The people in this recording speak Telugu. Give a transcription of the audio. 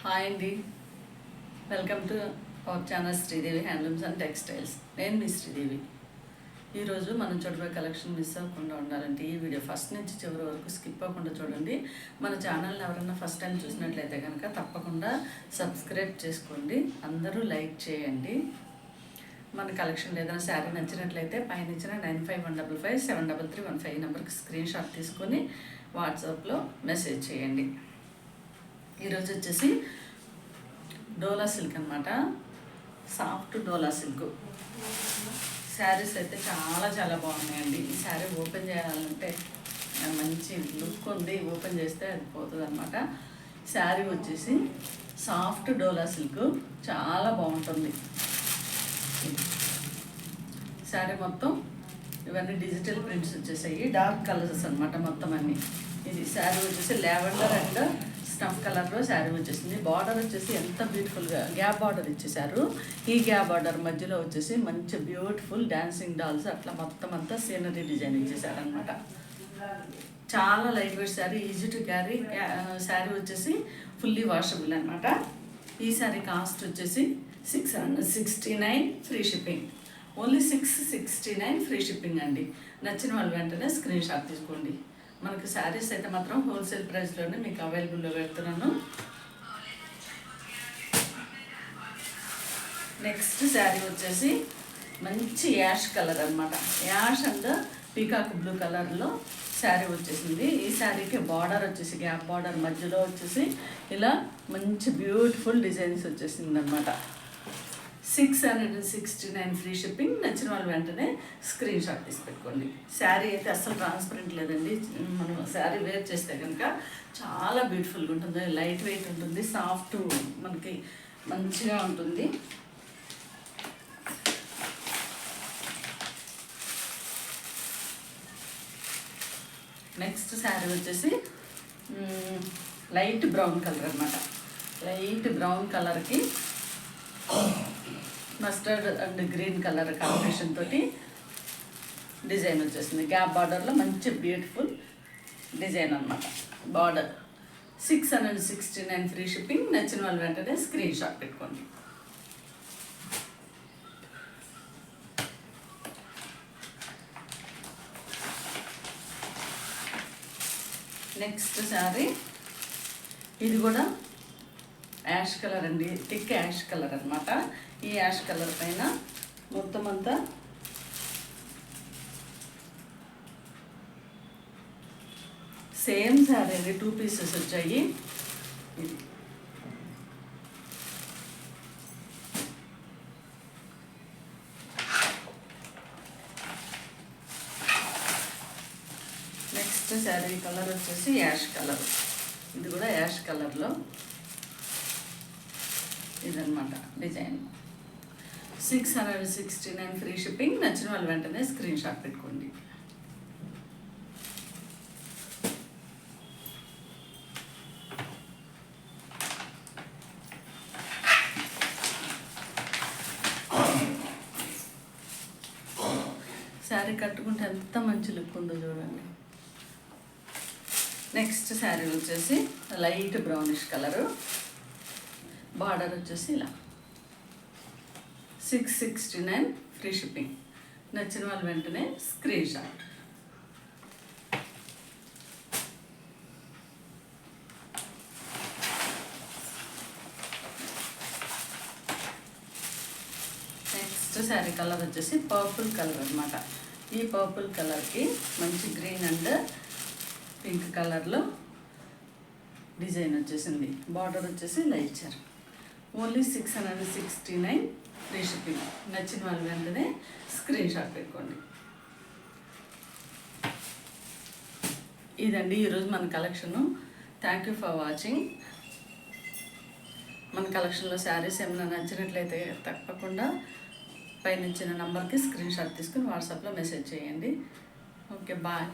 హాయ్ అండి, welcome to our channel Sridevi handlooms and textiles. నేను మీ శ్రీదేవి. ఈరోజు మనం చూడబోయే కలెక్షన్ మిస్ అవ్వకుండా ఉండాలంటే ఈ వీడియో ఫస్ట్ నుంచి చివరి వరకు స్కిప్ అవ్వకుండా చూడండి. మన ఛానల్ని ఎవరైనా ఫస్ట్ టైం చూసినట్లయితే కనుక తప్పకుండా సబ్స్క్రైబ్ చేసుకోండి, అందరూ లైక్ చేయండి. మన కలెక్షన్ ఏదైనా శారీ నచ్చినట్లయితే పైన ఇచ్చిన 9515573315 నెంబర్కి స్క్రీన్ షాట్ తీసుకొని వాట్సాప్లో మెసేజ్ చేయండి. ఈరోజు వచ్చేసి డోలా సిల్క్ అనమాట, సాఫ్ట్ డోలా సిల్క్ శారీస్ అయితే చాలా బాగున్నాయండి. ఈ శారీ ఓపెన్ చేయాలంటే మంచి లుక్ ఉంది, ఓపెన్ చేస్తే అది పోతుంది అనమాట. శారీ వచ్చేసి సాఫ్ట్ డోలా సిల్క్ చాలా బాగుంటుంది. శారీ మొత్తం ఇవన్నీ డిజిటల్ ప్రింట్స్ వచ్చేసాయి, డార్క్ కలర్స్ అనమాట మొత్తం అన్నీ. ఇది శారీ వచ్చేసి లావెండర్ అండ్ స్టఫ్ కలర్లో శారీ వచ్చేసింది. బార్డర్ వచ్చేసి ఎంత బ్యూటిఫుల్గా గ్యాప్ బార్డర్ ఇచ్చేసారు. ఈ గ్యాప్ బార్డర్ మధ్యలో వచ్చేసి మంచి బ్యూటిఫుల్ డాన్సింగ్ డాల్స్ అట్లా మొత్తం అంతా సీనరీ డిజైన్ ఇచ్చేసారనమాట. చాలా light weight sari, easy to carry sari వచ్చేసి ఫుల్లీ వాషబుల్ అనమాట. ఈ శారీ కాస్ట్ వచ్చేసి 669 free shipping, only 669 free shipping అండి. నచ్చిన వాళ్ళు వెంటనే స్క్రీన్ షాట్ తీసుకోండి. మనకి శారీస్ అయితే మాత్రం హోల్సేల్ ప్రైస్లోనే మీకు అవైలబుల్లో పెడుతున్నాను. నెక్స్ట్ శారీ వచ్చేసి మంచి యాష్ కలర్ అనమాట, యాష్ అండ్ పీకాక్ బ్లూ కలర్లో శారీ వచ్చేసింది. ఈ శారీకి బార్డర్ వచ్చేసి గ్యాప్ బార్డర్ మధ్యలో వచ్చేసి ఇలా మంచి బ్యూటిఫుల్ డిజైన్స్ వచ్చేసింది అనమాట. 669 ఫ్రీ షిప్పింగ్. నచ్చిన వాళ్ళు వెంటనే స్క్రీన్ షాట్ తీసి పెట్టుకోండి. శారీ అయితే అస్సలు ట్రాన్స్పరెంట్ లేదండి. మనం శారీ వేర్ చేస్తే కనుక చాలా బ్యూటిఫుల్గా ఉంటుంది, లైట్ వెయిట్ ఉంటుంది, సాఫ్ట్ మనకి మంచిగా ఉంటుంది. నెక్స్ట్ శారీ వచ్చేసి లైట్ బ్రౌన్ కలర్ అనమాట. లైట్ బ్రౌన్ కలర్కి mustard and green colour combination తోటి డిజైన్ వచ్చేసింది. గ్యాప్ బార్డర్లో మంచి బ్యూటిఫుల్ డిజైన్ అనమాట. Border 669 free shipping. నచ్చిన వాళ్ళు వెంటనే స్క్రీన్ షాట్ పెట్టుకోండి. నెక్స్ట్ శారీ ఇది కూడా యాష్ కలర్ అండి, థిక్ యాష్ కలర్ అనమాట. ఈ యాష్ కలర్ పైన మొత్తం అంతా సేమ్ శారీ అండి, 2 పీసెస్ వచ్చాయి. ఇది నెక్స్ట్ శారీ కలర్ వచ్చేసి యాష్ కలర్, ఇది కూడా యాష్ కలర్లో ఇదనమాట డిజైన్. 669 free shipping. నచ్చిన వాళ్ళు వెంటనే స్క్రీన్ షాట్ పెట్టుకోండి. శారీ కట్టుకుంటే ఎంత మంచి లుక్ ఉందో చూడండి. నెక్స్ట్ శారీ వచ్చేసి లైట్ బ్రౌనిష్ కలరు, బార్డర్ వచ్చేసి ఇలా 669 ఫ్రీ షిప్పింగ్. నచ్చిన వాళ్ళు వెంటనే screen shot. Next sari colour వచ్చేసి పర్పుల్ కలర్ అనమాట. ఈ పర్పుల్ కలర్కి మంచి గ్రీన్ అండ్ పింక్ కలర్లో డిజైన్ వచ్చేసింది. బార్డర్ వచ్చేసి ఇలా ఇచ్చారు. Only 669 free shipping. నచ్చిన వాళ్ళు వెంటనే స్క్రీన్ షాట్ పెట్టుకోండి. ఇదండి ఈరోజు మన collection. Thank you for watching. మన కలెక్షన్లో శారీస్ ఏమైనా నచ్చినట్లయితే తప్పకుండా పైన ఇచ్చిన నంబర్కి స్క్రీన్ షాట్ తీసుకుని వాట్సాప్లో మెసేజ్ చేయండి. Okay, bye.